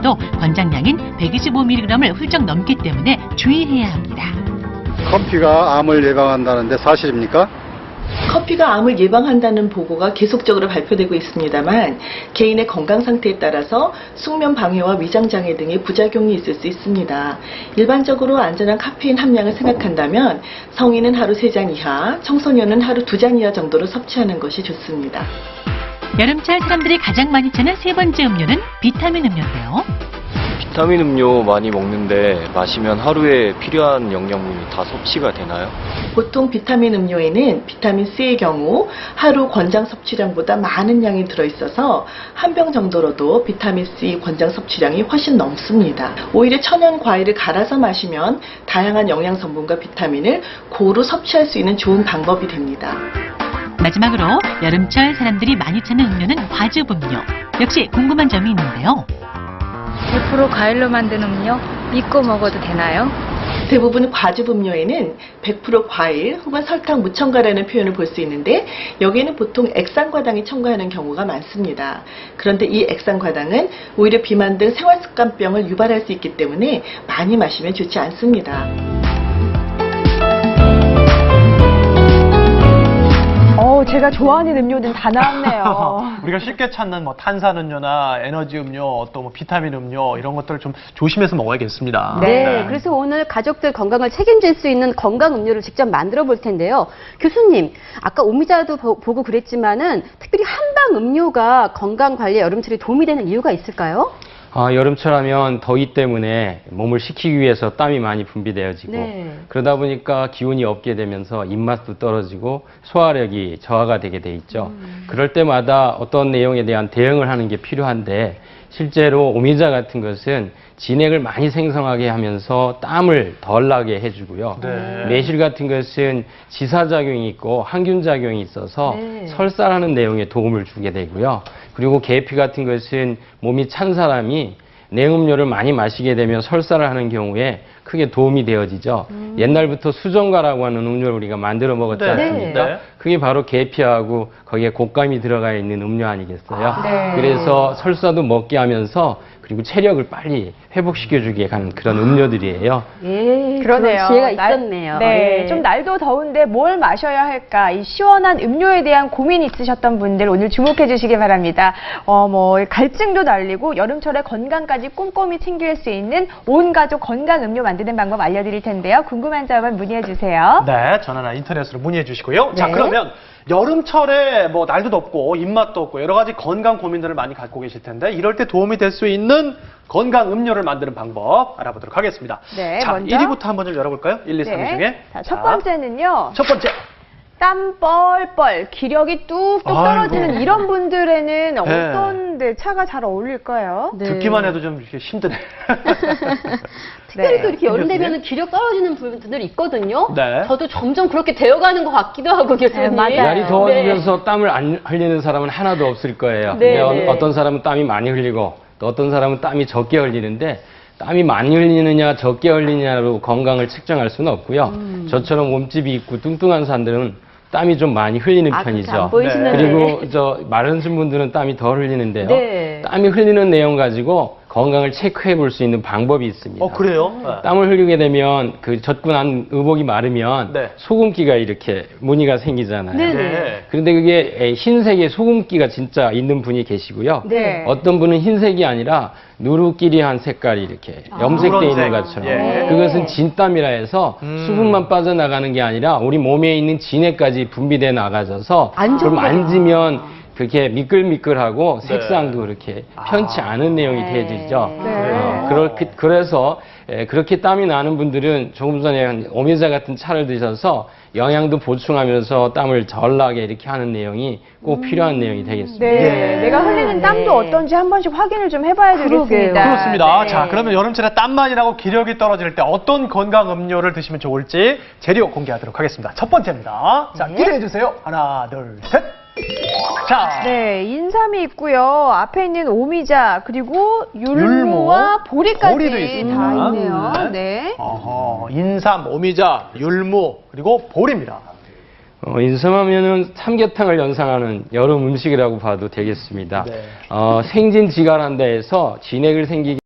마셔도 권장량인 125mg을 훌쩍 넘기 때문에 주의해야 합니다. 커피가 암을 예방한다는데 사실입니까? 커피가 암을 예방한다는 보고가 계속적으로 발표되고 있습니다만 개인의 건강 상태에 따라서 숙면 방해와 위장 장애 등의 부작용이 있을 수 있습니다. 일반적으로 안전한 카페인 함량을 생각한다면 성인은 하루 3잔 이하, 청소년은 하루 2잔 이하 정도로 섭취하는 것이 좋습니다. 여름철 사람들이 가장 많이 찾는 세 번째 음료는 비타민 음료인데요. 비타민 음료 많이 먹는데 마시면 하루에 필요한 영양분이 다 섭취가 되나요? 보통 비타민 음료에는 비타민 C의 경우 하루 권장 섭취량보다 많은 양이 들어있어서 한 병 정도로도 비타민 C 권장 섭취량이 훨씬 넘습니다. 오히려 천연 과일을 갈아서 마시면 다양한 영양 성분과 비타민을 고루 섭취할 수 있는 좋은 방법이 됩니다. 마지막으로 여름철 사람들이 많이 찾는 음료는 과즙 음료. 역시 궁금한 점이 있는데요. 100% 과일로 만든 음료 믿고 먹어도 되나요? 대부분 과즙 음료에는 100% 과일 혹은 설탕 무첨가라는 표현을 볼 수 있는데 여기에는 보통 액상과당이 첨가하는 경우가 많습니다. 그런데 이 액상과당은 오히려 비만 등 생활습관병을 유발할 수 있기 때문에 많이 마시면 좋지 않습니다. 제가 좋아하는 음료는 다 나왔네요. 우리가 쉽게 찾는 뭐 탄산음료나 에너지 음료, 또 뭐 비타민 음료 이런 것들을 좀 조심해서 먹어야겠습니다. 네, 그래서 오늘 가족들 건강을 책임질 수 있는 건강 음료를 직접 만들어 볼 텐데요. 교수님, 아까 오미자도 보고 그랬지만은 특별히 한방 음료가 건강 관리에 여름철에 도움이 되는 이유가 있을까요? 여름철 하면 더위 때문에 몸을 식히기 위해서 땀이 많이 분비되어지고 그러다 보니까 기운이 없게 되면서 입맛도 떨어지고 소화력이 저하가 되게 돼 있죠. 그럴 때마다 어떤 내용에 대한 대응을 하는 게 필요한데 실제로 오미자 같은 것은 진액을 많이 생성하게 하면서 땀을 덜 나게 해주고요. 매실 같은 것은 지사작용이 있고 항균작용이 있어서 설사하는 내용에 도움을 주게 되고요. 그리고 계피 같은 것은 몸이 찬 사람이 냉음료를 많이 마시게 되면 설사를 하는 경우에 크게 도움이 되어지죠. 옛날부터 수정과라고 하는 음료를 우리가 만들어 먹었지 않습니까? 그게 바로 계피하고 거기에 곶감이 들어가 있는 음료 아니겠어요? 그래서 설사도 먹게 하면서 그리고 체력을 빨리 회복시켜주게 하는 그런 음료들이에요. 예, 그러네요. 지혜가 있었네요. 네, 예. 좀 날도 더운데 뭘 마셔야 할까? 이 시원한 음료에 대한 고민이 있으셨던 분들 오늘 주목해 주시기 바랍니다. 갈증도 날리고 여름철에 건강까지 꼼꼼히 챙길 수 있는 온 가족 건강 음료 만드는 방법 알려드릴 텐데요. 궁금한 점은 문의해 주세요. 네, 전화나 인터넷으로 문의해 주시고요. 자, 그러면 여름철에 뭐 날도 덥고 입맛도 없고 여러 가지 건강 고민들을 많이 갖고 계실 텐데 이럴 때 도움이 될 수 있는 건강 음료를 만드는 방법 알아보도록 하겠습니다. 네, 자, 먼저 1위부터 한번 좀 열어볼까요? 1, 2, 3위 중에. 자, 첫 번째는요. 첫 번째. 땀 뻘뻘, 기력이 뚝뚝 떨어지는 이런 분들에는 어떤 차가 잘 어울릴까요? 듣기만 해도 좀 이렇게 힘드네. 특별히 또 이렇게 여름 되면은 기력 떨어지는 분들이 있거든요. 네. 저도 점점 그렇게 되어가는 것 같기도 하고 교수님. 맞아요. 날이 더워지면서 땀을 안 흘리는 사람은 하나도 없을 거예요. 근데 어떤 사람은 땀이 많이 흘리고 또 어떤 사람은 땀이 적게 흘리는데 땀이 많이 흘리느냐 적게 흘리느냐로 건강을 측정할 수는 없고요. 저처럼 몸집이 있고 뚱뚱한 사람들은 땀이 좀 많이 흘리는 편이죠. 안 보이시는데. 그리고 마른신 분들은 땀이 덜 흘리는데요. 네. 땀이 흘리는 내용 가지고 건강을 체크해 볼 수 있는 방법이 있습니다. 그래요? 땀을 흘리게 되면 그 젖고 난 의복이 마르면 소금기가 이렇게 무늬가 생기잖아요. 그런데 그게 흰색의 소금기가 진짜 있는 분이 계시고요. 어떤 분은 흰색이 아니라 누르끼리한 색깔이 이렇게 염색되어 있는 것처럼 그것은 진땀이라 해서 수분만 빠져나가는 게 아니라 우리 몸에 있는 진액까지 분비돼 나가져서 그걸 만지면 그렇게 미끌미끌하고 색상도 그렇게 편치 않은 내용이 되어지죠. 그래서 그렇게 땀이 나는 분들은 조금 전에 오미자 같은 차를 드셔서 영양도 보충하면서 땀을 덜 나게 이렇게 하는 내용이 꼭 필요한 내용이 되겠습니다. 내가 흘리는 땀도 어떤지 한 번씩 확인을 좀 해봐야 되겠습니다. 그렇습니다. 자, 그러면 여름철에 땀 많이 나고 기력이 떨어질 때 어떤 건강 음료를 드시면 좋을지 재료 공개하도록 하겠습니다. 첫 번째입니다. 자, 기대해 주세요. 하나, 둘, 셋. 자, 인삼이 있고요. 앞에 있는 오미자 그리고 율무와 보리까지 보리도 있습니다. 다 있네요. 인삼, 오미자, 율무 그리고 보리입니다. 인삼하면은 삼계탕을 연상하는 여름 음식이라고 봐도 되겠습니다. 생진지갈한다 해서 진액을 생기게